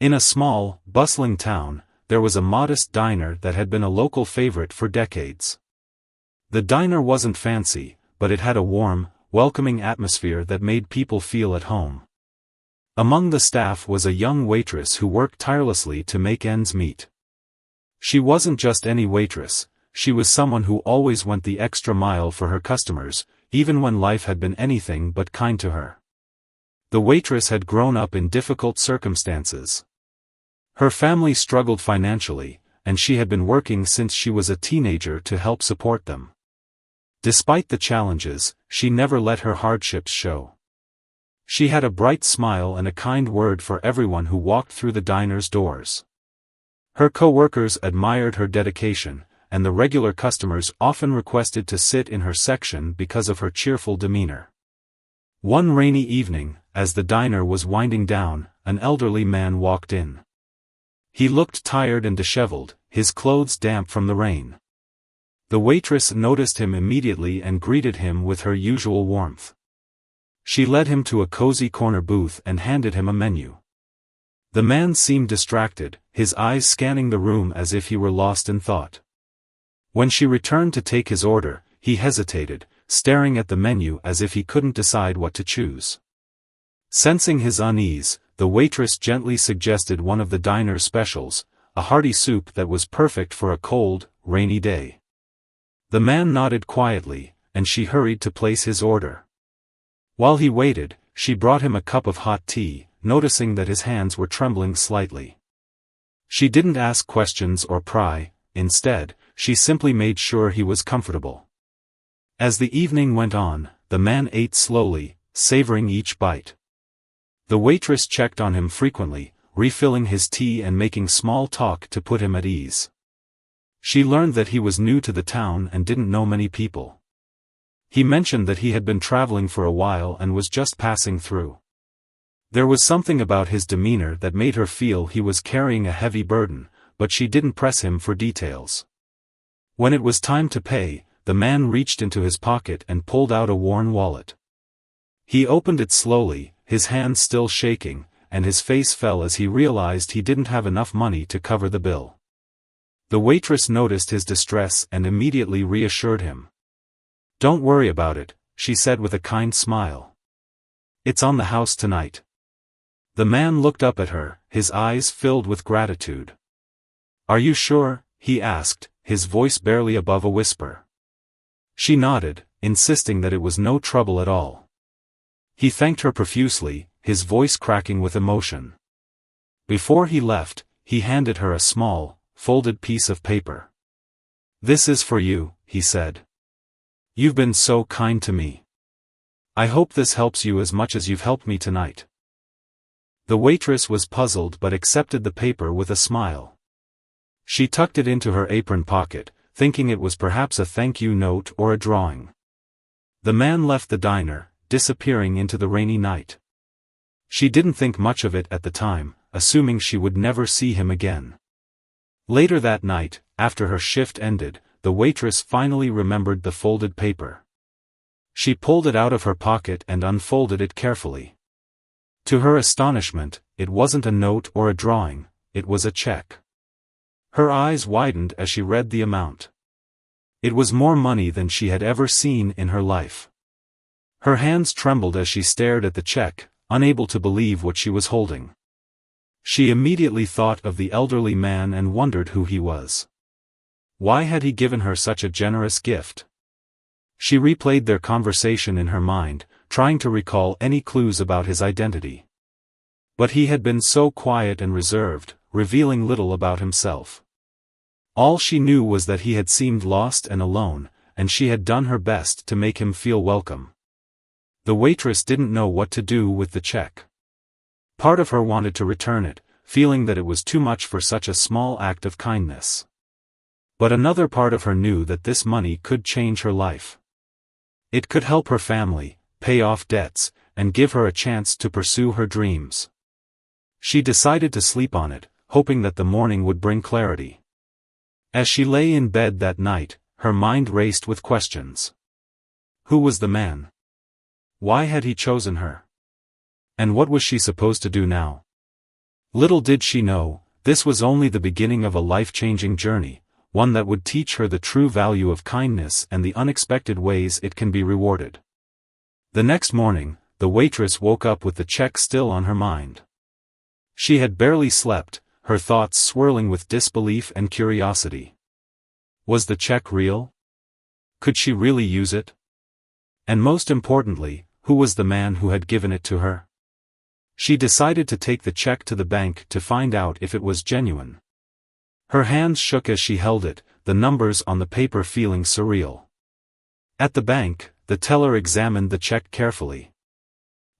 In a small, bustling town, there was a modest diner that had been a local favorite for decades. The diner wasn't fancy, but it had a warm, welcoming atmosphere that made people feel at home. Among the staff was a young waitress who worked tirelessly to make ends meet. She wasn't just any waitress, she was someone who always went the extra mile for her customers, even when life had been anything but kind to her. The waitress had grown up in difficult circumstances. Her family struggled financially, and she had been working since she was a teenager to help support them. Despite the challenges, she never let her hardships show. She had a bright smile and a kind word for everyone who walked through the diner's doors. Her co-workers admired her dedication, and the regular customers often requested to sit in her section because of her cheerful demeanor. One rainy evening, as the diner was winding down, an elderly man walked in. He looked tired and disheveled, his clothes damp from the rain. The waitress noticed him immediately and greeted him with her usual warmth. She led him to a cozy corner booth and handed him a menu. The man seemed distracted, his eyes scanning the room as if he were lost in thought. When she returned to take his order, he hesitated, staring at the menu as if he couldn't decide what to choose. Sensing his unease, the waitress gently suggested one of the diner's specials, a hearty soup that was perfect for a cold, rainy day. The man nodded quietly, and she hurried to place his order. While he waited, she brought him a cup of hot tea, noticing that his hands were trembling slightly. She didn't ask questions or pry, instead, she simply made sure he was comfortable. As the evening went on, the man ate slowly, savoring each bite. The waitress checked on him frequently, refilling his tea and making small talk to put him at ease. She learned that he was new to the town and didn't know many people. He mentioned that he had been traveling for a while and was just passing through. There was something about his demeanor that made her feel he was carrying a heavy burden, but she didn't press him for details. When it was time to pay, the man reached into his pocket and pulled out a worn wallet. He opened it slowly, his hands still shaking, and his face fell as he realized he didn't have enough money to cover the bill. The waitress noticed his distress and immediately reassured him. "Don't worry about it," she said with a kind smile. "It's on the house tonight." The man looked up at her, his eyes filled with gratitude. "Are you sure?" he asked, his voice barely above a whisper. She nodded, insisting that it was no trouble at all. He thanked her profusely, his voice cracking with emotion. Before he left, he handed her a small, folded piece of paper. "This is for you," he said. "You've been so kind to me. I hope this helps you as much as you've helped me tonight." The waitress was puzzled but accepted the paper with a smile. She tucked it into her apron pocket, thinking it was perhaps a thank you note or a drawing. The man left the diner, disappearing into the rainy night. She didn't think much of it at the time, assuming she would never see him again. Later that night, after her shift ended, the waitress finally remembered the folded paper. She pulled it out of her pocket and unfolded it carefully. To her astonishment, it wasn't a note or a drawing, it was a check. Her eyes widened as she read the amount. It was more money than she had ever seen in her life. Her hands trembled as she stared at the check, unable to believe what she was holding. She immediately thought of the elderly man and wondered who he was. Why had he given her such a generous gift? She replayed their conversation in her mind, trying to recall any clues about his identity. But he had been so quiet and reserved, revealing little about himself. All she knew was that he had seemed lost and alone, and she had done her best to make him feel welcome. The waitress didn't know what to do with the check. Part of her wanted to return it, feeling that it was too much for such a small act of kindness. But another part of her knew that this money could change her life. It could help her family, pay off debts, and give her a chance to pursue her dreams. She decided to sleep on it, hoping that the morning would bring clarity. As she lay in bed that night, her mind raced with questions. Who was the man? Why had he chosen her? And what was she supposed to do now? Little did she know, this was only the beginning of a life-changing journey, one that would teach her the true value of kindness and the unexpected ways it can be rewarded. The next morning, the waitress woke up with the check still on her mind. She had barely slept, her thoughts swirling with disbelief and curiosity. Was the check real? Could she really use it? And most importantly, who was the man who had given it to her? She decided to take the check to the bank to find out if it was genuine. Her hands shook as she held it, the numbers on the paper feeling surreal. At the bank, the teller examined the check carefully.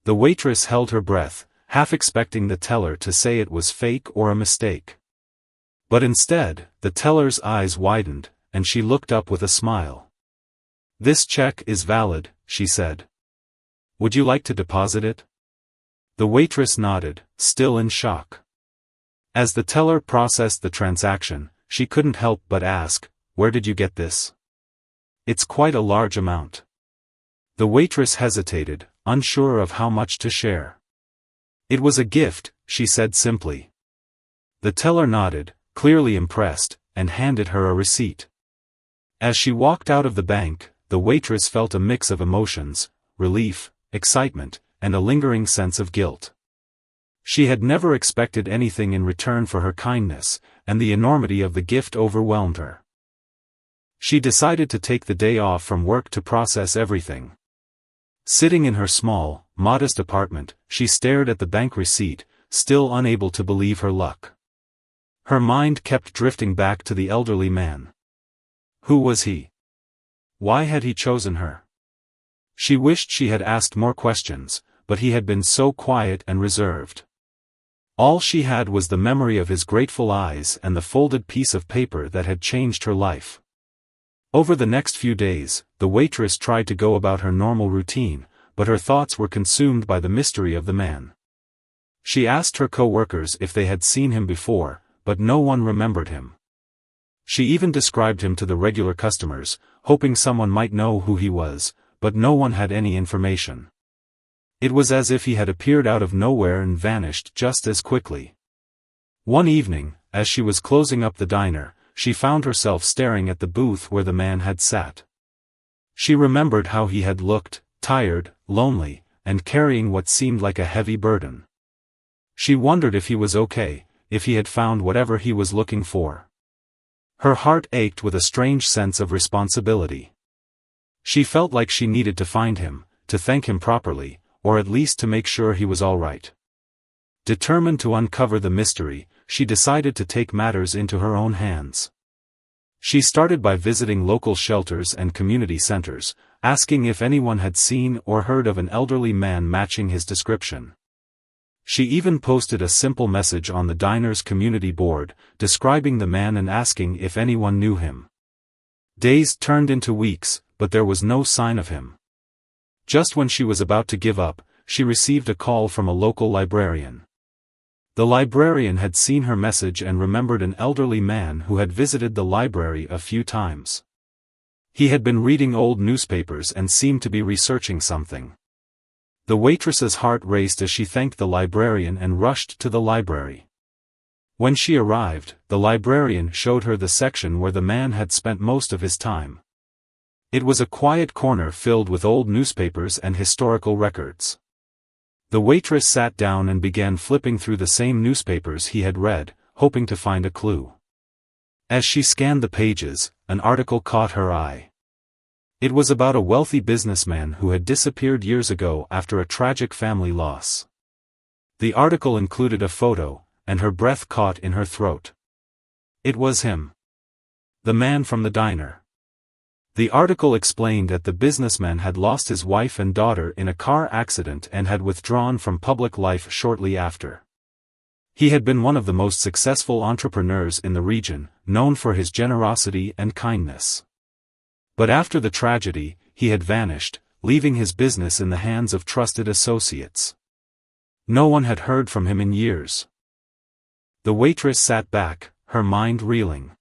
The waitress held her breath, half expecting the teller to say it was fake or a mistake. But instead, the teller's eyes widened, and she looked up with a smile. "This check is valid," she said. "Would you like to deposit it?" The waitress nodded, still in shock. As the teller processed the transaction, she couldn't help but ask, "Where did you get this? It's quite a large amount." The waitress hesitated, unsure of how much to share. "It was a gift," she said simply. The teller nodded, clearly impressed, and handed her a receipt. As she walked out of the bank, the waitress felt a mix of emotions, relief, excitement, and a lingering sense of guilt. She had never expected anything in return for her kindness, and the enormity of the gift overwhelmed her. She decided to take the day off from work to process everything. Sitting in her small, modest apartment, she stared at the bank receipt, still unable to believe her luck. Her mind kept drifting back to the elderly man. Who was he? Why had he chosen her? She wished she had asked more questions, but he had been so quiet and reserved. All she had was the memory of his grateful eyes and the folded piece of paper that had changed her life. Over the next few days, the waitress tried to go about her normal routine, but her thoughts were consumed by the mystery of the man. She asked her co-workers if they had seen him before, but no one remembered him. She even described him to the regular customers, hoping someone might know who he was, but no one had any information. It was as if he had appeared out of nowhere and vanished just as quickly. One evening, as she was closing up the diner, she found herself staring at the booth where the man had sat. She remembered how he had looked, tired, lonely, and carrying what seemed like a heavy burden. She wondered if he was okay, if he had found whatever he was looking for. Her heart ached with a strange sense of responsibility. She felt like she needed to find him, to thank him properly, or at least to make sure he was all right. Determined to uncover the mystery, she decided to take matters into her own hands. She started by visiting local shelters and community centers, asking if anyone had seen or heard of an elderly man matching his description. She even posted a simple message on the diner's community board, describing the man and asking if anyone knew him. Days turned into weeks, but there was no sign of him. Just when she was about to give up, she received a call from a local librarian. The librarian had seen her message and remembered an elderly man who had visited the library a few times. He had been reading old newspapers and seemed to be researching something. The waitress's heart raced as she thanked the librarian and rushed to the library. When she arrived, the librarian showed her the section where the man had spent most of his time. It was a quiet corner filled with old newspapers and historical records. The waitress sat down and began flipping through the same newspapers he had read, hoping to find a clue. As she scanned the pages, an article caught her eye. It was about a wealthy businessman who had disappeared years ago after a tragic family loss. The article included a photo, and her breath caught in her throat. It was him. The man from the diner. The article explained that the businessman had lost his wife and daughter in a car accident and had withdrawn from public life shortly after. He had been one of the most successful entrepreneurs in the region, known for his generosity and kindness. But after the tragedy, he had vanished, leaving his business in the hands of trusted associates. No one had heard from him in years. The waitress sat back, her mind reeling.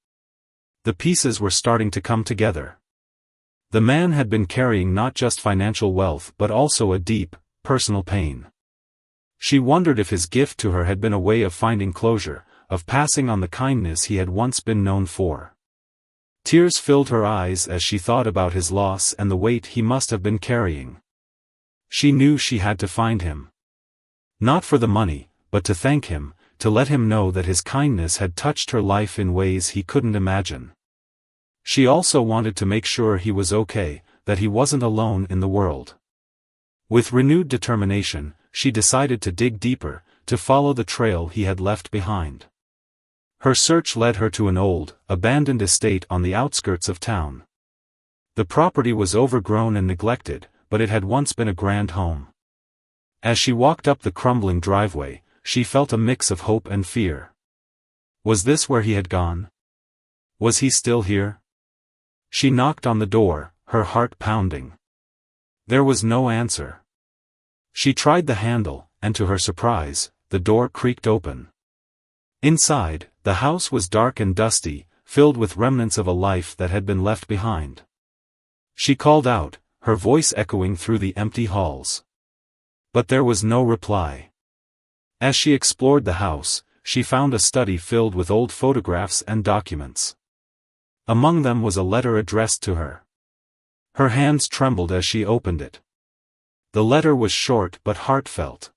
The pieces were starting to come together. The man had been carrying not just financial wealth but also a deep, personal pain. She wondered if his gift to her had been a way of finding closure, of passing on the kindness he had once been known for. Tears filled her eyes as she thought about his loss and the weight he must have been carrying. She knew she had to find him. Not for the money, but to thank him, to let him know that his kindness had touched her life in ways he couldn't imagine. She also wanted to make sure he was okay, that he wasn't alone in the world. With renewed determination, she decided to dig deeper, to follow the trail he had left behind. Her search led her to an old, abandoned estate on the outskirts of town. The property was overgrown and neglected, but it had once been a grand home. As she walked up the crumbling driveway, she felt a mix of hope and fear. Was this where he had gone? Was he still here? She knocked on the door, her heart pounding. There was no answer. She tried the handle, and to her surprise, the door creaked open. Inside, the house was dark and dusty, filled with remnants of a life that had been left behind. She called out, her voice echoing through the empty halls. But there was no reply. As she explored the house, she found a study filled with old photographs and documents. Among them was a letter addressed to her. Her hands trembled as she opened it. The letter was short but heartfelt.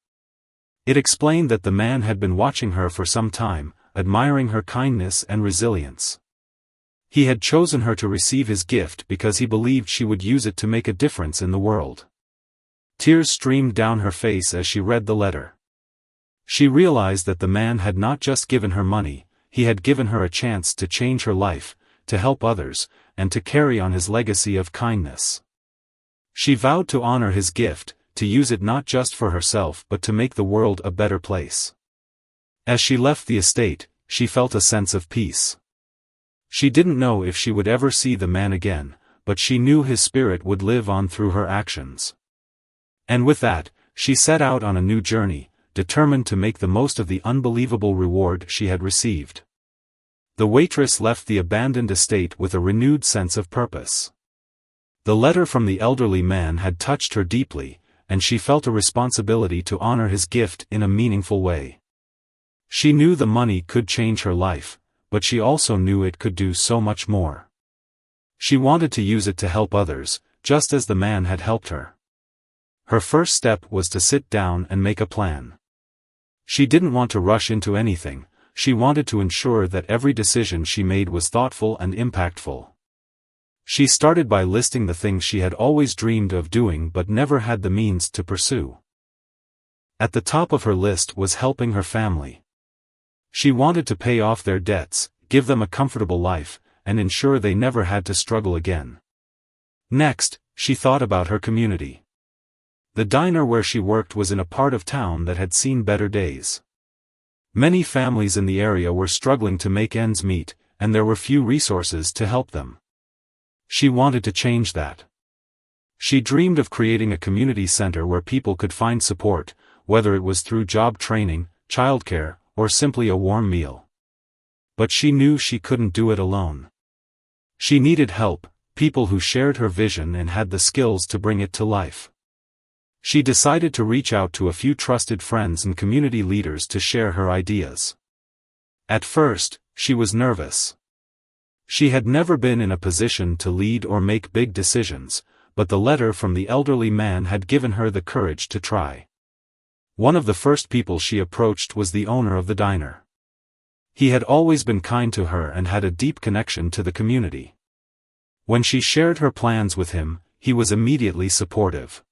It explained that the man had been watching her for some time, admiring her kindness and resilience. He had chosen her to receive his gift because he believed she would use it to make a difference in the world. Tears streamed down her face as she read the letter. She realized that the man had not just given her money, he had given her a chance to change her life, to help others, and to carry on his legacy of kindness. She vowed to honor his gift, to use it not just for herself but to make the world a better place. As she left the estate, she felt a sense of peace. She didn't know if she would ever see the man again, but she knew his spirit would live on through her actions. And with that, she set out on a new journey, determined to make the most of the unbelievable reward she had received. The waitress left the abandoned estate with a renewed sense of purpose. The letter from the elderly man had touched her deeply, and she felt a responsibility to honor his gift in a meaningful way. She knew the money could change her life, but she also knew it could do so much more. She wanted to use it to help others, just as the man had helped her. Her first step was to sit down and make a plan. She didn't want to rush into anything, she wanted to ensure that every decision she made was thoughtful and impactful. She started by listing the things she had always dreamed of doing but never had the means to pursue. At the top of her list was helping her family. She wanted to pay off their debts, give them a comfortable life, and ensure they never had to struggle again. Next, she thought about her community. The diner where she worked was in a part of town that had seen better days. Many families in the area were struggling to make ends meet, and there were few resources to help them. She wanted to change that. She dreamed of creating a community center where people could find support, whether it was through job training, childcare, or simply a warm meal. But she knew she couldn't do it alone. She needed help, people who shared her vision and had the skills to bring it to life. She decided to reach out to a few trusted friends and community leaders to share her ideas. At first, she was nervous. She had never been in a position to lead or make big decisions, but the letter from the elderly man had given her the courage to try. One of the first people she approached was the owner of the diner. He had always been kind to her and had a deep connection to the community. When she shared her plans with him, he was immediately supportive.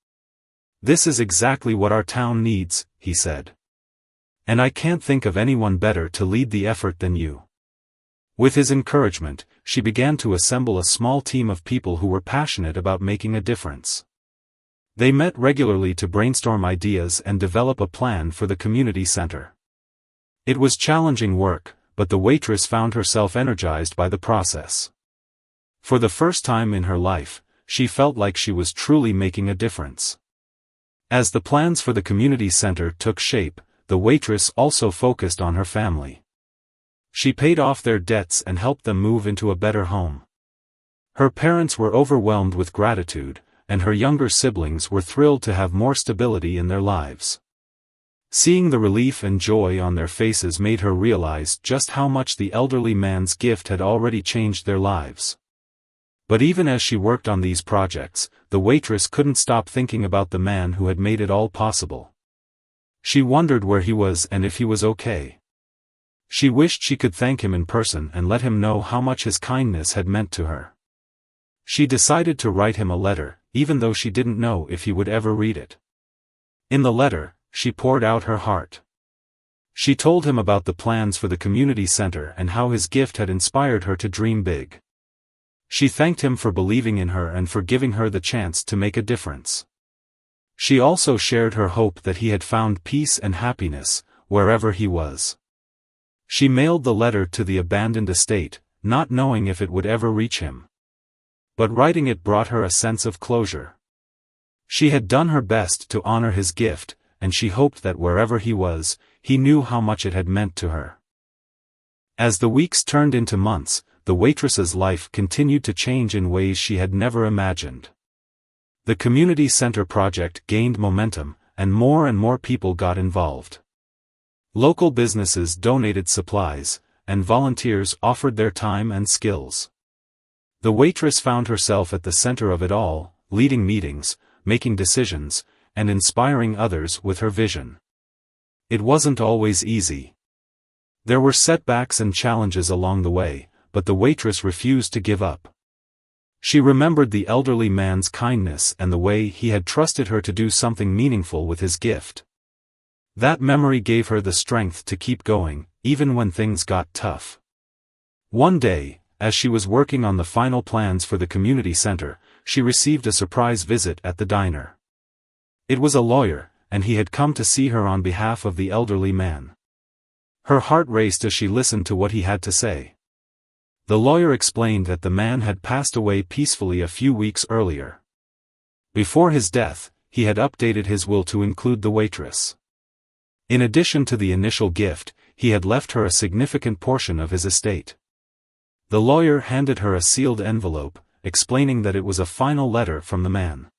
"This is exactly what our town needs," he said. "And I can't think of anyone better to lead the effort than you." With his encouragement, she began to assemble a small team of people who were passionate about making a difference. They met regularly to brainstorm ideas and develop a plan for the community center. It was challenging work, but the waitress found herself energized by the process. For the first time in her life, she felt like she was truly making a difference. As the plans for the community center took shape, the waitress also focused on her family. She paid off their debts and helped them move into a better home. Her parents were overwhelmed with gratitude, and her younger siblings were thrilled to have more stability in their lives. Seeing the relief and joy on their faces made her realize just how much the elderly man's gift had already changed their lives. But even as she worked on these projects, the waitress couldn't stop thinking about the man who had made it all possible. She wondered where he was and if he was okay. She wished she could thank him in person and let him know how much his kindness had meant to her. She decided to write him a letter, even though she didn't know if he would ever read it. In the letter, she poured out her heart. She told him about the plans for the community center and how his gift had inspired her to dream big. She thanked him for believing in her and for giving her the chance to make a difference. She also shared her hope that he had found peace and happiness, wherever he was. She mailed the letter to the abandoned estate, not knowing if it would ever reach him. But writing it brought her a sense of closure. She had done her best to honor his gift, and she hoped that wherever he was, he knew how much it had meant to her. As the weeks turned into months, the waitress's life continued to change in ways she had never imagined. The community center project gained momentum, and more people got involved. Local businesses donated supplies, and volunteers offered their time and skills. The waitress found herself at the center of it all, leading meetings, making decisions, and inspiring others with her vision. It wasn't always easy. There were setbacks and challenges along the way, but the waitress refused to give up. She remembered the elderly man's kindness and the way he had trusted her to do something meaningful with his gift. That memory gave her the strength to keep going, even when things got tough. One day, as she was working on the final plans for the community center, she received a surprise visit at the diner. It was a lawyer, and he had come to see her on behalf of the elderly man. Her heart raced as she listened to what he had to say. The lawyer explained that the man had passed away peacefully a few weeks earlier. Before his death, he had updated his will to include the waitress. In addition to the initial gift, he had left her a significant portion of his estate. The lawyer handed her a sealed envelope, explaining that it was a final letter from the man.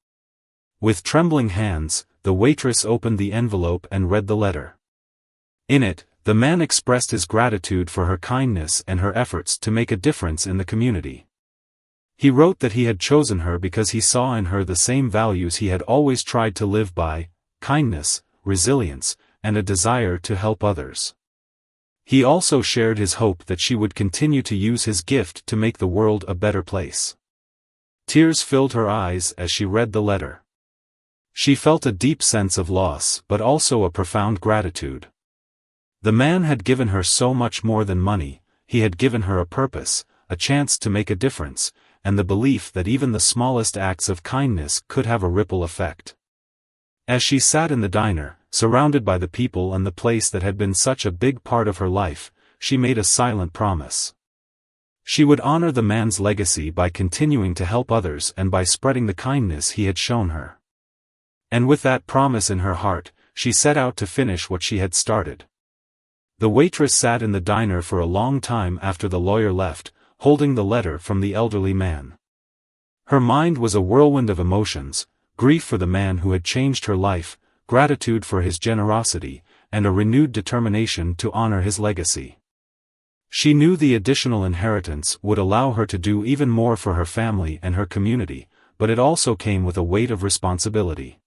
With trembling hands, the waitress opened the envelope and read the letter. In it, the man expressed his gratitude for her kindness and her efforts to make a difference in the community. He wrote that he had chosen her because he saw in her the same values he had always tried to live by: kindness, resilience, and a desire to help others. He also shared his hope that she would continue to use his gift to make the world a better place. Tears filled her eyes as she read the letter. She felt a deep sense of loss but also a profound gratitude. The man had given her so much more than money. He had given her a purpose, a chance to make a difference, and the belief that even the smallest acts of kindness could have a ripple effect. As she sat in the diner, surrounded by the people and the place that had been such a big part of her life, she made a silent promise. She would honor the man's legacy by continuing to help others and by spreading the kindness he had shown her. And with that promise in her heart, she set out to finish what she had started. The waitress sat in the diner for a long time after the lawyer left, holding the letter from the elderly man. Her mind was a whirlwind of emotions: grief for the man who had changed her life, gratitude for his generosity, and a renewed determination to honor his legacy. She knew the additional inheritance would allow her to do even more for her family and her community, but it also came with a weight of responsibility.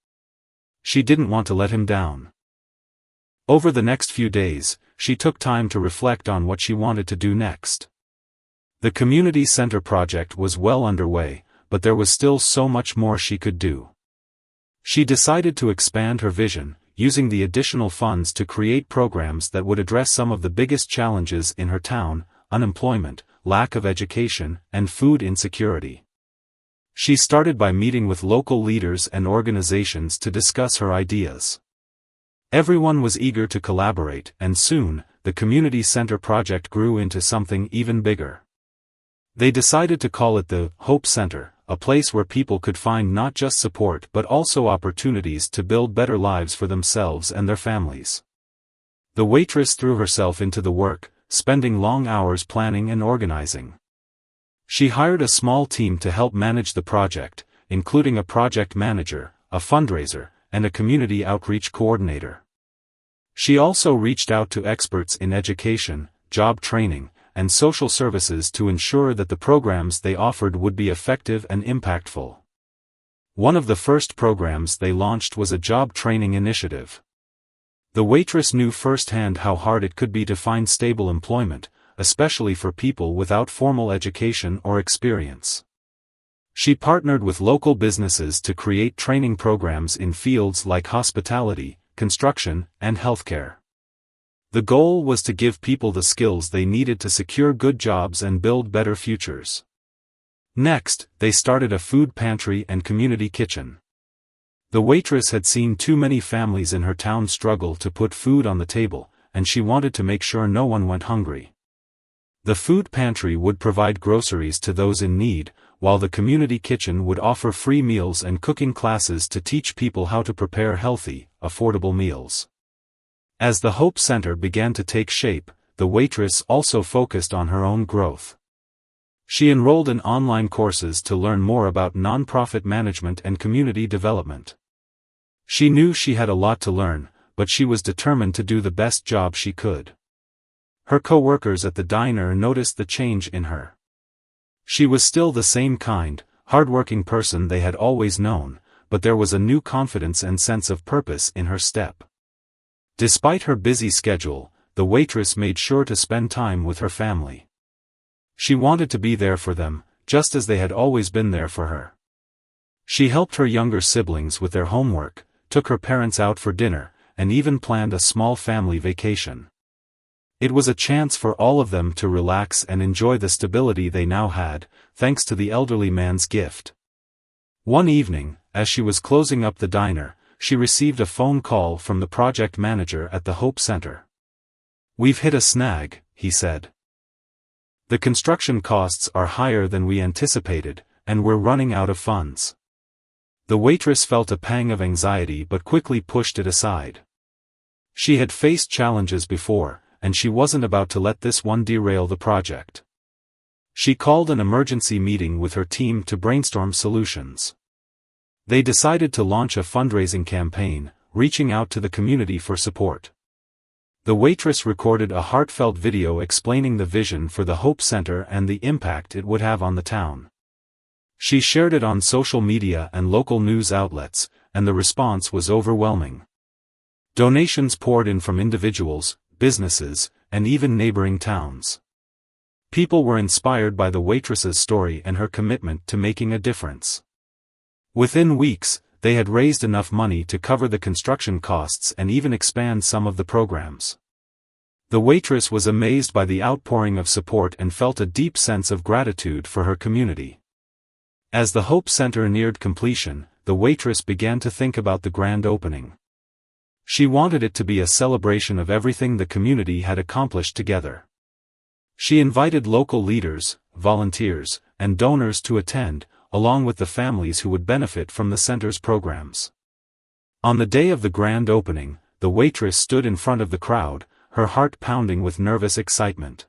She didn't want to let him down. Over the next few days, she took time to reflect on what she wanted to do next. The community center project was well underway, but there was still so much more she could do. She decided to expand her vision, using the additional funds to create programs that would address some of the biggest challenges in her town: unemployment, lack of education, and food insecurity. She started by meeting with local leaders and organizations to discuss her ideas. Everyone was eager to collaborate, and soon, the community center project grew into something even bigger. They decided to call it the Hope Center, a place where people could find not just support but also opportunities to build better lives for themselves and their families. The waitress threw herself into the work, spending long hours planning and organizing. She hired a small team to help manage the project, including a project manager, a fundraiser, and a community outreach coordinator. She also reached out to experts in education, job training, and social services to ensure that the programs they offered would be effective and impactful. One of the first programs they launched was a job training initiative. The waitress knew firsthand how hard it could be to find stable employment, especially for people without formal education or experience. She partnered with local businesses to create training programs in fields like hospitality, construction, and healthcare. The goal was to give people the skills they needed to secure good jobs and build better futures. Next, they started a food pantry and community kitchen. The waitress had seen too many families in her town struggle to put food on the table, and she wanted to make sure no one went hungry. The food pantry would provide groceries to those in need, while the community kitchen would offer free meals and cooking classes to teach people how to prepare healthy, affordable meals. As the Hope Center began to take shape, the waitress also focused on her own growth. She enrolled in online courses to learn more about nonprofit management and community development. She knew she had a lot to learn, but she was determined to do the best job she could. Her co-workers at the diner noticed the change in her. She was still the same kind, hardworking person they had always known, but there was a new confidence and sense of purpose in her step. Despite her busy schedule, the waitress made sure to spend time with her family. She wanted to be there for them, just as they had always been there for her. She helped her younger siblings with their homework, took her parents out for dinner, and even planned a small family vacation. It was a chance for all of them to relax and enjoy the stability they now had, thanks to the elderly man's gift. One evening, as she was closing up the diner, she received a phone call from the project manager at the Hope Center. "We've hit a snag," he said. "The construction costs are higher than we anticipated, and we're running out of funds." The waitress felt a pang of anxiety but quickly pushed it aside. She had faced challenges before, and she wasn't about to let this one derail the project. She called an emergency meeting with her team to brainstorm solutions. They decided to launch a fundraising campaign, reaching out to the community for support. The waitress recorded a heartfelt video explaining the vision for the Hope Center and the impact it would have on the town. She shared it on social media and local news outlets, and the response was overwhelming. Donations poured in from individuals, businesses, and even neighboring towns. People were inspired by the waitress's story and her commitment to making a difference. Within weeks, they had raised enough money to cover the construction costs and even expand some of the programs. The waitress was amazed by the outpouring of support and felt a deep sense of gratitude for her community. As the Hope Center neared completion, the waitress began to think about the grand opening. She wanted it to be a celebration of everything the community had accomplished together. She invited local leaders, volunteers, and donors to attend, along with the families who would benefit from the center's programs. On the day of the grand opening, the waitress stood in front of the crowd, her heart pounding with nervous excitement.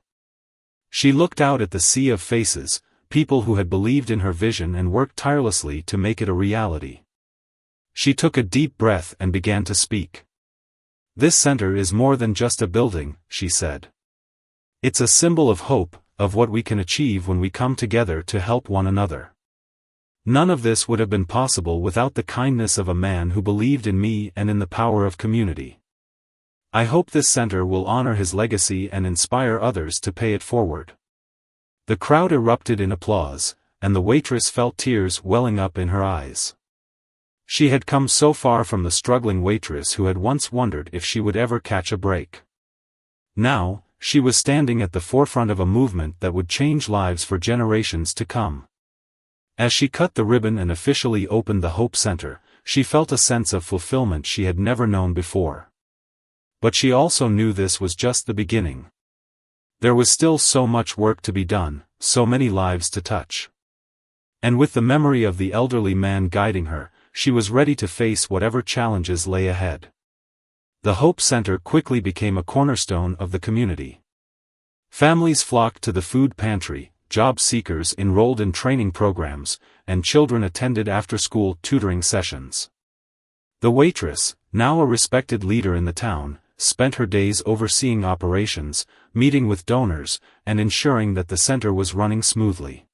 She looked out at the sea of faces, people who had believed in her vision and worked tirelessly to make it a reality. She took a deep breath and began to speak. "This center is more than just a building," she said. "It's a symbol of hope, of what we can achieve when we come together to help one another. None of this would have been possible without the kindness of a man who believed in me and in the power of community. I hope this center will honor his legacy and inspire others to pay it forward." The crowd erupted in applause, and the waitress felt tears welling up in her eyes. She had come so far from the struggling waitress who had once wondered if she would ever catch a break. Now, she was standing at the forefront of a movement that would change lives for generations to come. As she cut the ribbon and officially opened the Hope Center, she felt a sense of fulfillment she had never known before. But she also knew this was just the beginning. There was still so much work to be done, so many lives to touch. And with the memory of the elderly man guiding her, she was ready to face whatever challenges lay ahead. The Hope Center quickly became a cornerstone of the community. Families flocked to the food pantry, job seekers enrolled in training programs, and children attended after-school tutoring sessions. The waitress, now a respected leader in the town, spent her days overseeing operations, meeting with donors, and ensuring that the center was running smoothly.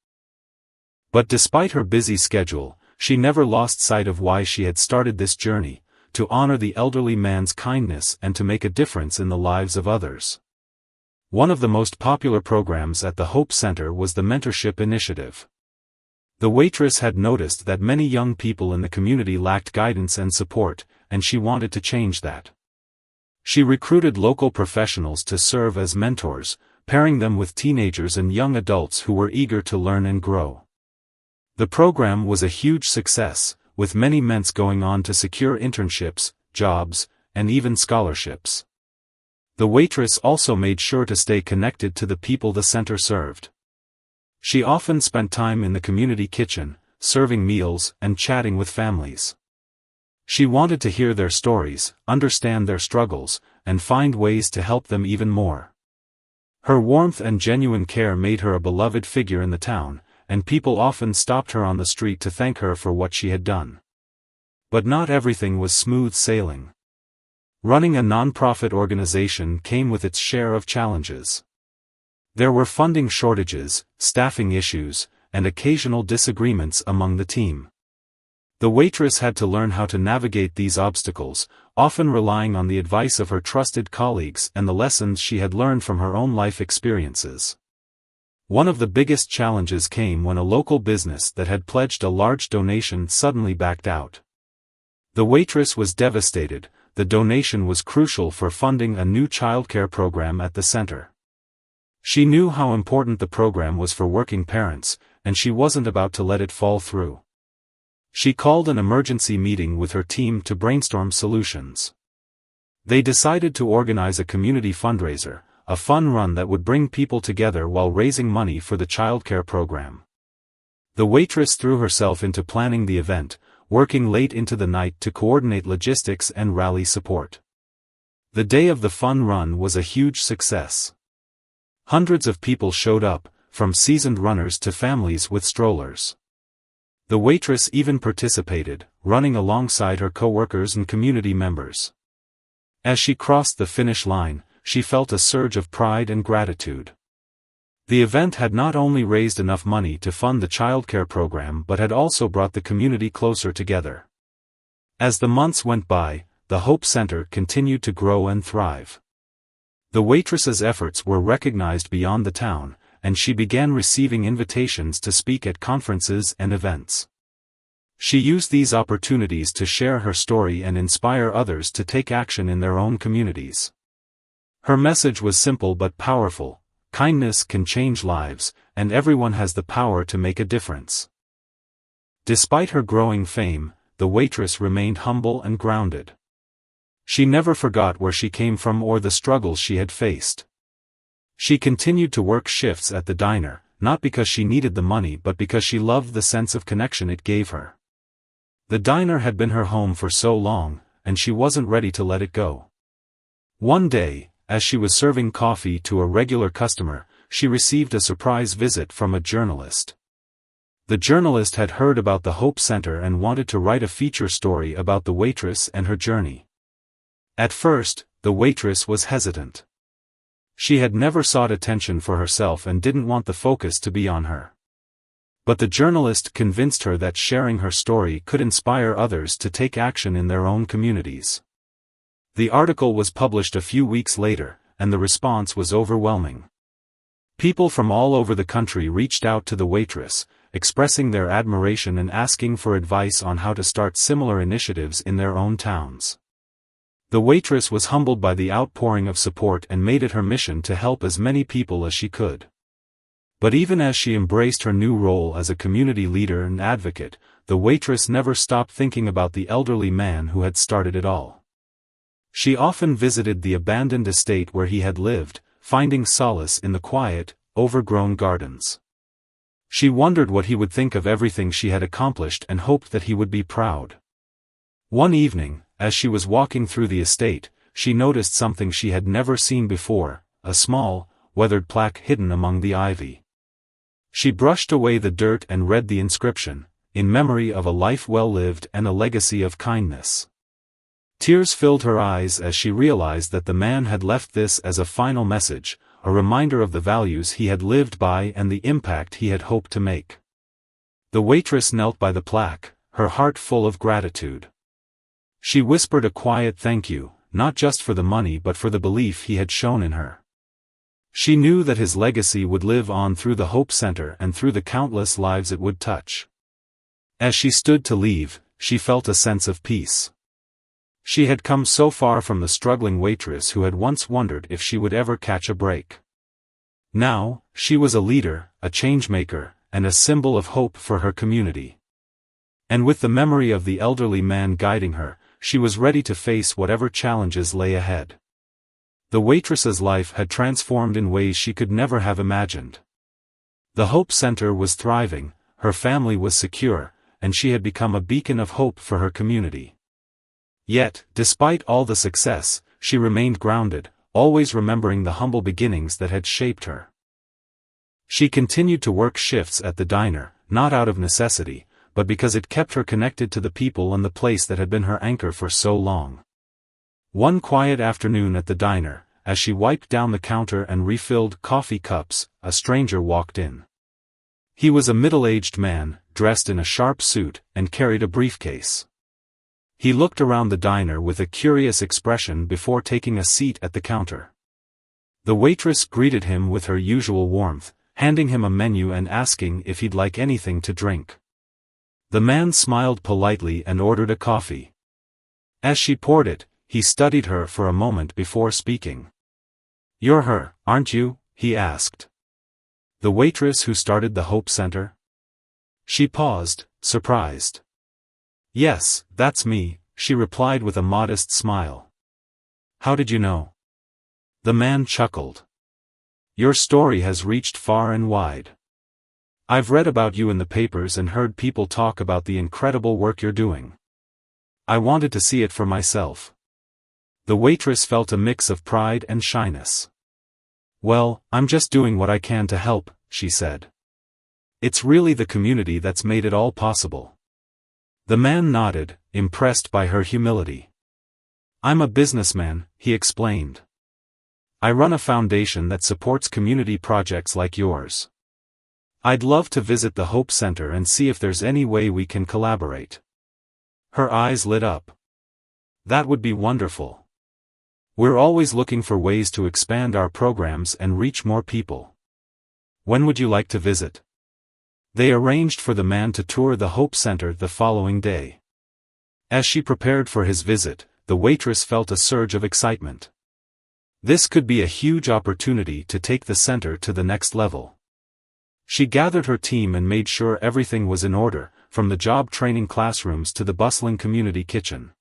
But despite her busy schedule, she never lost sight of why she had started this journey: to honor the elderly man's kindness and to make a difference in the lives of others. One of the most popular programs at the Hope Center was the Mentorship Initiative. The waitress had noticed that many young people in the community lacked guidance and support, and she wanted to change that. She recruited local professionals to serve as mentors, pairing them with teenagers and young adults who were eager to learn and grow. The program was a huge success, with many ments going on to secure internships, jobs, and even scholarships. The waitress also made sure to stay connected to the people the center served. She often spent time in the community kitchen, serving meals and chatting with families. She wanted to hear their stories, understand their struggles, and find ways to help them even more. Her warmth and genuine care made her a beloved figure in the town, and people often stopped her on the street to thank her for what she had done. But not everything was smooth sailing. Running a non-profit organization came with its share of challenges. There were funding shortages, staffing issues, and occasional disagreements among the team. The waitress had to learn how to navigate these obstacles, often relying on the advice of her trusted colleagues and the lessons she had learned from her own life experiences. One of the biggest challenges came when a local business that had pledged a large donation suddenly backed out. The waitress was devastated. The donation was crucial for funding a new childcare program at the center. She knew how important the program was for working parents, and she wasn't about to let it fall through. She called an emergency meeting with her team to brainstorm solutions. They decided to organize a community fundraiser, a fun run that would bring people together while raising money for the childcare program. The waitress threw herself into planning the event, working late into the night to coordinate logistics and rally support. The day of the fun run was a huge success. Hundreds of people showed up, from seasoned runners to families with strollers. The waitress even participated, running alongside her coworkers and community members. As she crossed the finish line, she felt a surge of pride and gratitude. The event had not only raised enough money to fund the childcare program but had also brought the community closer together. As the months went by, the Hope Center continued to grow and thrive. The waitress's efforts were recognized beyond the town, and she began receiving invitations to speak at conferences and events. She used these opportunities to share her story and inspire others to take action in their own communities. Her message was simple but powerful: kindness can change lives, and everyone has the power to make a difference. Despite her growing fame, the waitress remained humble and grounded. She never forgot where she came from or the struggles she had faced. She continued to work shifts at the diner, not because she needed the money but because she loved the sense of connection it gave her. The diner had been her home for so long, and she wasn't ready to let it go. One day, as she was serving coffee to a regular customer, she received a surprise visit from a journalist. The journalist had heard about the Hope Center and wanted to write a feature story about the waitress and her journey. At first, the waitress was hesitant. She had never sought attention for herself and didn't want the focus to be on her. But the journalist convinced her that sharing her story could inspire others to take action in their own communities. The article was published a few weeks later, and the response was overwhelming. People from all over the country reached out to the waitress, expressing their admiration and asking for advice on how to start similar initiatives in their own towns. The waitress was humbled by the outpouring of support and made it her mission to help as many people as she could. But even as she embraced her new role as a community leader and advocate, the waitress never stopped thinking about the elderly man who had started it all. She often visited the abandoned estate where he had lived, finding solace in the quiet, overgrown gardens. She wondered what he would think of everything she had accomplished and hoped that he would be proud. One evening, as she was walking through the estate, she noticed something she had never seen before: a small, weathered plaque hidden among the ivy. She brushed away the dirt and read the inscription: "In memory of a life well lived and a legacy of kindness." Tears filled her eyes as she realized that the man had left this as a final message, a reminder of the values he had lived by and the impact he had hoped to make. The waitress knelt by the plaque, her heart full of gratitude. She whispered a quiet thank you, not just for the money but for the belief he had shown in her. She knew that his legacy would live on through the Hope Center and through the countless lives it would touch. As she stood to leave, she felt a sense of peace. She had come so far from the struggling waitress who had once wondered if she would ever catch a break. Now, she was a leader, a changemaker, and a symbol of hope for her community. And with the memory of the elderly man guiding her, she was ready to face whatever challenges lay ahead. The waitress's life had transformed in ways she could never have imagined. The Hope Center was thriving, her family was secure, and she had become a beacon of hope for her community. Yet, despite all the success, she remained grounded, always remembering the humble beginnings that had shaped her. She continued to work shifts at the diner, not out of necessity, but because it kept her connected to the people and the place that had been her anchor for so long. One quiet afternoon at the diner, as she wiped down the counter and refilled coffee cups, a stranger walked in. He was a middle-aged man, dressed in a sharp suit, and carried a briefcase. He looked around the diner with a curious expression before taking a seat at the counter. The waitress greeted him with her usual warmth, handing him a menu and asking if he'd like anything to drink. The man smiled politely and ordered a coffee. As she poured it, he studied her for a moment before speaking. "You're her, aren't you?" he asked. "The waitress who started the Hope Center?" She paused, surprised. "Yes, that's me," she replied with a modest smile. "How did you know?" The man chuckled. "Your story has reached far and wide. I've read about you in the papers and heard people talk about the incredible work you're doing. I wanted to see it for myself." The waitress felt a mix of pride and shyness. "Well, I'm just doing what I can to help," she said. "It's really the community that's made it all possible." The man nodded, impressed by her humility. "I'm a businessman," he explained. "I run a foundation that supports community projects like yours. I'd love to visit the Hope Center and see if there's any way we can collaborate." Her eyes lit up. "That would be wonderful. We're always looking for ways to expand our programs and reach more people. When would you like to visit?" They arranged for the man to tour the Hope Center the following day. As she prepared for his visit, the waitress felt a surge of excitement. This could be a huge opportunity to take the center to the next level. She gathered her team and made sure everything was in order, from the job training classrooms to the bustling community kitchen.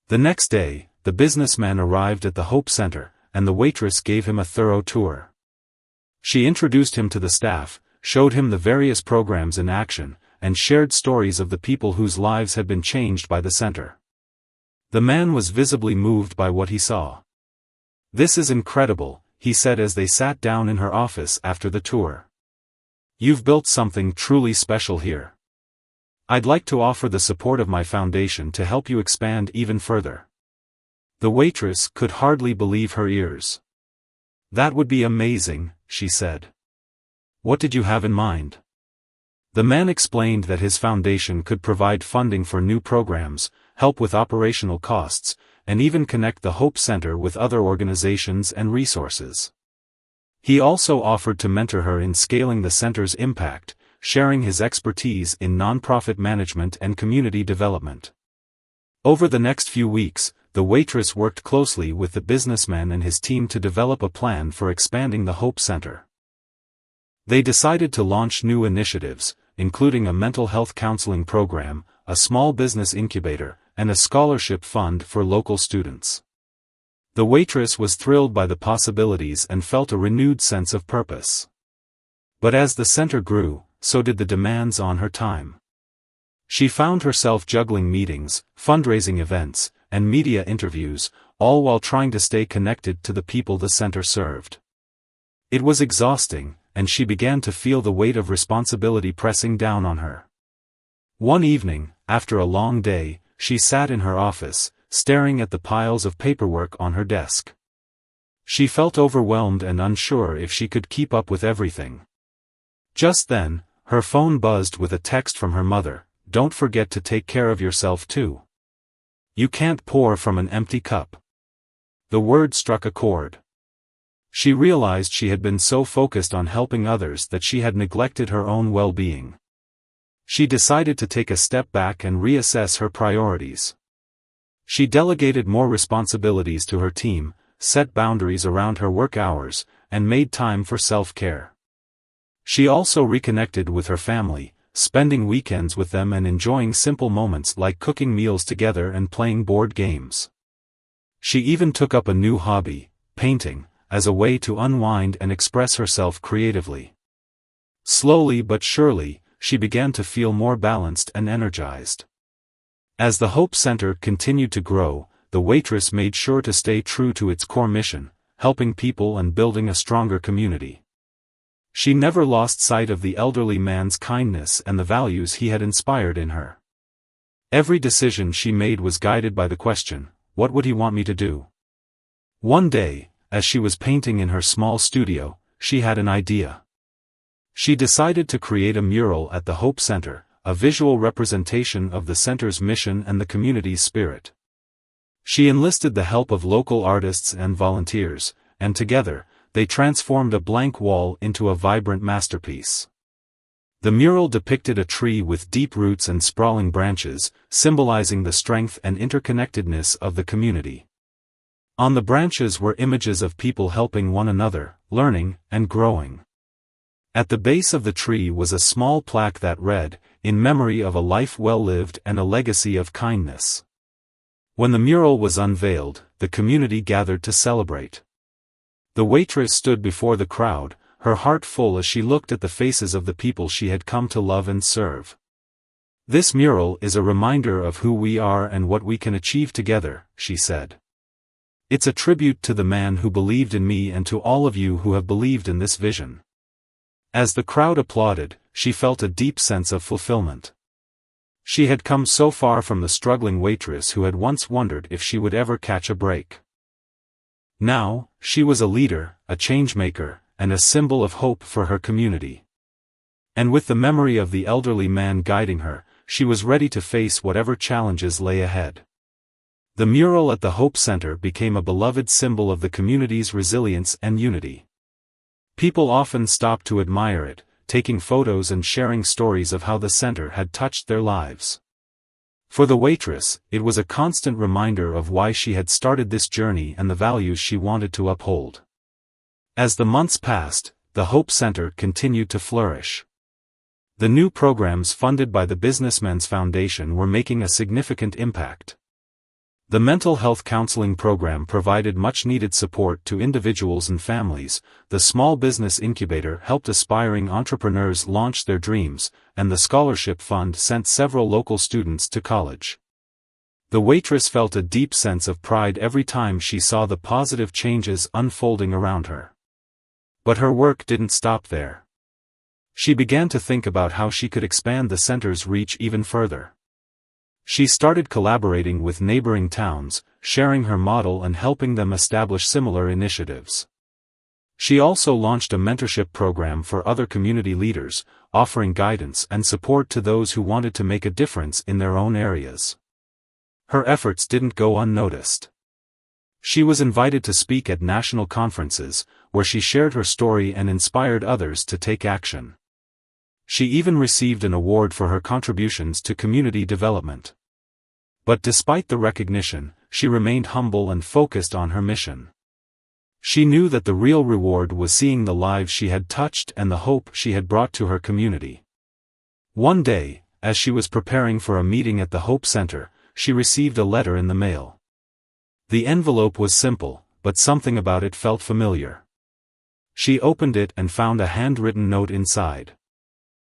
The next day, the businessman arrived at the Hope Center, and the waitress gave him a thorough tour. She introduced him to the staff, showed him the various programs in action, and shared stories of the people whose lives had been changed by the center. The man was visibly moved by what he saw. "This is incredible," he said as they sat down in her office after the tour. "You've built something truly special here. I'd like to offer the support of my foundation to help you expand even further." The waitress could hardly believe her ears. "That would be amazing," she said. "What did you have in mind?" The man explained that his foundation could provide funding for new programs, help with operational costs, and even connect the Hope Center with other organizations and resources. He also offered to mentor her in scaling the center's impact, sharing his expertise in nonprofit management and community development. Over the next few weeks, the waitress worked closely with the businessman and his team to develop a plan for expanding the Hope Center. They decided to launch new initiatives, including a mental health counseling program, a small business incubator, and a scholarship fund for local students. The waitress was thrilled by the possibilities and felt a renewed sense of purpose. But as the center grew, so did the demands on her time. She found herself juggling meetings, fundraising events, and media interviews, all while trying to stay connected to the people the center served. It was exhausting, and she began to feel the weight of responsibility pressing down on her. One evening, after a long day, she sat in her office, staring at the piles of paperwork on her desk. She felt overwhelmed and unsure if she could keep up with everything. Just then, her phone buzzed with a text from her mother. "Don't forget to take care of yourself too. You can't pour from an empty cup." The word struck a chord. She realized she had been so focused on helping others that she had neglected her own well-being. She decided to take a step back and reassess her priorities. She delegated more responsibilities to her team, set boundaries around her work hours, and made time for self-care. She also reconnected with her family, spending weekends with them and enjoying simple moments like cooking meals together and playing board games. She even took up a new hobby, painting, as a way to unwind and express herself creatively. Slowly but surely, she began to feel more balanced and energized. As the Hope Center continued to grow, the Waitress made sure to stay true to its core mission, helping people and building a stronger community. She never lost sight of the elderly man's kindness and the values he had inspired in her. Every decision she made was guided by the question, "What would he want me to do?" One day, as she was painting in her small studio, she had an idea. She decided to create a mural at the Hope Center, a visual representation of the center's mission and the community's spirit. She enlisted the help of local artists and volunteers, and together, they transformed a blank wall into a vibrant masterpiece. The mural depicted a tree with deep roots and sprawling branches, symbolizing the strength and interconnectedness of the community. On the branches were images of people helping one another, learning, and growing. At the base of the tree was a small plaque that read, "In memory of a life well lived and a legacy of kindness." When the mural was unveiled, the community gathered to celebrate. The Waitress stood before the crowd, her heart full as she looked at the faces of the people she had come to love and serve. "This mural is a reminder of who we are and what we can achieve together," she said. "It's a tribute to the man who believed in me and to all of you who have believed in this vision." As the crowd applauded, she felt a deep sense of fulfillment. She had come so far from the struggling waitress who had once wondered if she would ever catch a break. Now, she was a leader, a changemaker, and a symbol of hope for her community. And with the memory of the elderly man guiding her, she was ready to face whatever challenges lay ahead. The mural at the Hope Center became a beloved symbol of the community's resilience and unity. People often stopped to admire it, taking photos and sharing stories of how the center had touched their lives. For the Waitress, it was a constant reminder of why she had started this journey and the values she wanted to uphold. As the months passed, the Hope Center continued to flourish. The new programs funded by the Businessmen's Foundation were making a significant impact. The mental health counseling program provided much-needed support to individuals and families, the small business incubator helped aspiring entrepreneurs launch their dreams, and the scholarship fund sent several local students to college. The Waitress felt a deep sense of pride every time she saw the positive changes unfolding around her. But her work didn't stop there. She began to think about how she could expand the center's reach even further. She started collaborating with neighboring towns, sharing her model and helping them establish similar initiatives. She also launched a mentorship program for other community leaders, offering guidance and support to those who wanted to make a difference in their own areas. Her efforts didn't go unnoticed. She was invited to speak at national conferences, where she shared her story and inspired others to take action. She even received an award for her contributions to community development. But despite the recognition, she remained humble and focused on her mission. She knew that the real reward was seeing the lives she had touched and the hope she had brought to her community. One day, as she was preparing for a meeting at the Hope Center, she received a letter in the mail. The envelope was simple, but something about it felt familiar. She opened it and found a handwritten note inside.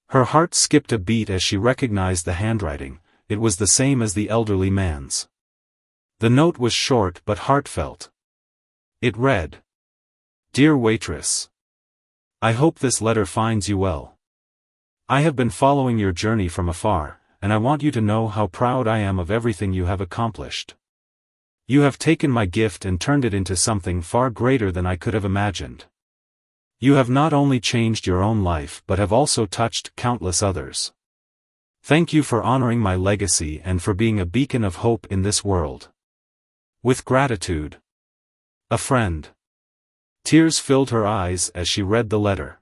Her heart skipped a beat as she recognized the handwriting. It was the same as the elderly man's. The note was short but heartfelt. It read, "Dear Waitress, I hope this letter finds you well. I have been following your journey from afar, and I want you to know how proud I am of everything you have accomplished. You have taken my gift and turned it into something far greater than I could have imagined. You have not only changed your own life but have also touched countless others. Thank you for honoring my legacy and for being a beacon of hope in this world. With gratitude. A friend. Tears filled her eyes as she read the letter.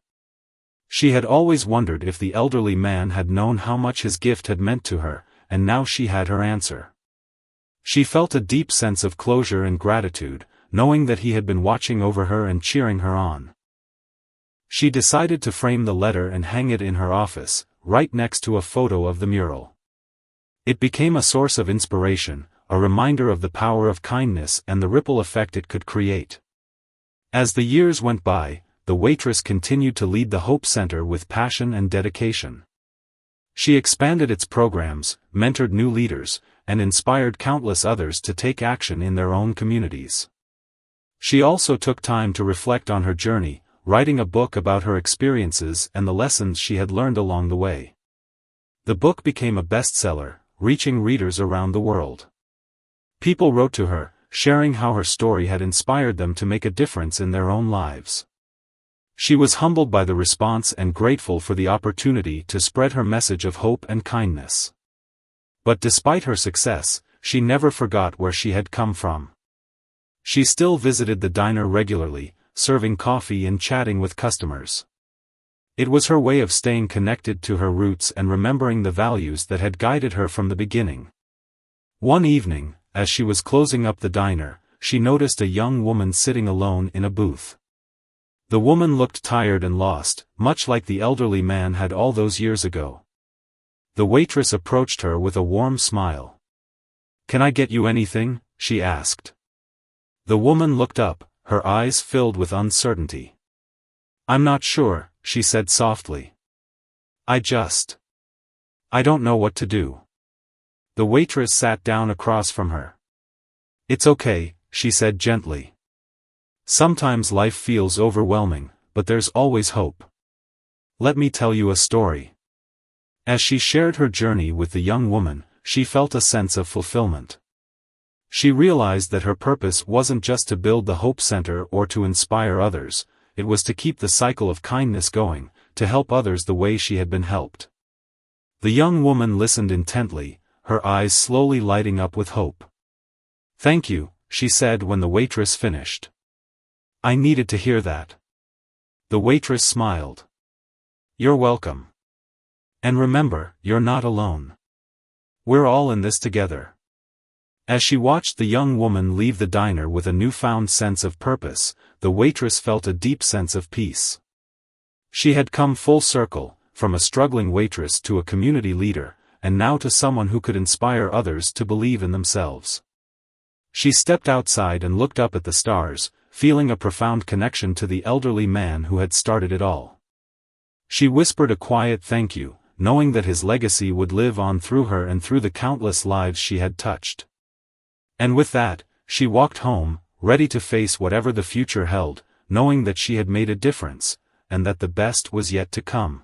She had always wondered if the elderly man had known how much his gift had meant to her, and now she had her answer. She felt a deep sense of closure and gratitude, knowing that he had been watching over her and cheering her on. She decided to frame the letter and hang it in her office, right next to a photo of the mural. It became a source of inspiration, a reminder of the power of kindness and the ripple effect it could create. As the years went by, the waitress continued to lead the Hope Center with passion and dedication. She expanded its programs, mentored new leaders, and inspired countless others to take action in their own communities. She also took time to reflect on her journey, writing a book about her experiences and the lessons she had learned along the way. The book became a bestseller, reaching readers around the world. People wrote to her, sharing how her story had inspired them to make a difference in their own lives. She was humbled by the response and grateful for the opportunity to spread her message of hope and kindness. But despite her success, she never forgot where she had come from. She still visited the diner regularly, serving coffee and chatting with customers. It was her way of staying connected to her roots and remembering the values that had guided her from the beginning. One evening, as she was closing up the diner, she noticed a young woman sitting alone in a booth. The woman looked tired and lost, much like the elderly man had all those years ago. The waitress approached her with a warm smile. "Can I get you anything?" she asked. The woman looked up, her eyes filled with uncertainty. "I'm not sure," she said softly. I don't know what to do." The waitress sat down across from her. "It's okay," she said gently. "Sometimes life feels overwhelming, but there's always hope. Let me tell you a story." As she shared her journey with the young woman, she felt a sense of fulfillment. She realized that her purpose wasn't just to build the Hope Center or to inspire others, it was to keep the cycle of kindness going, to help others the way she had been helped. The young woman listened intently, her eyes slowly lighting up with hope. "Thank you," she said when the waitress finished. "I needed to hear that." The waitress smiled. "You're welcome. And remember, you're not alone. We're all in this together." As she watched the young woman leave the diner with a newfound sense of purpose, the waitress felt a deep sense of peace. She had come full circle, from a struggling waitress to a community leader, and now to someone who could inspire others to believe in themselves. She stepped outside and looked up at the stars, feeling a profound connection to the elderly man who had started it all. She whispered a quiet thank you, knowing that his legacy would live on through her and through the countless lives she had touched. And with that, she walked home, ready to face whatever the future held, knowing that she had made a difference, and that the best was yet to come.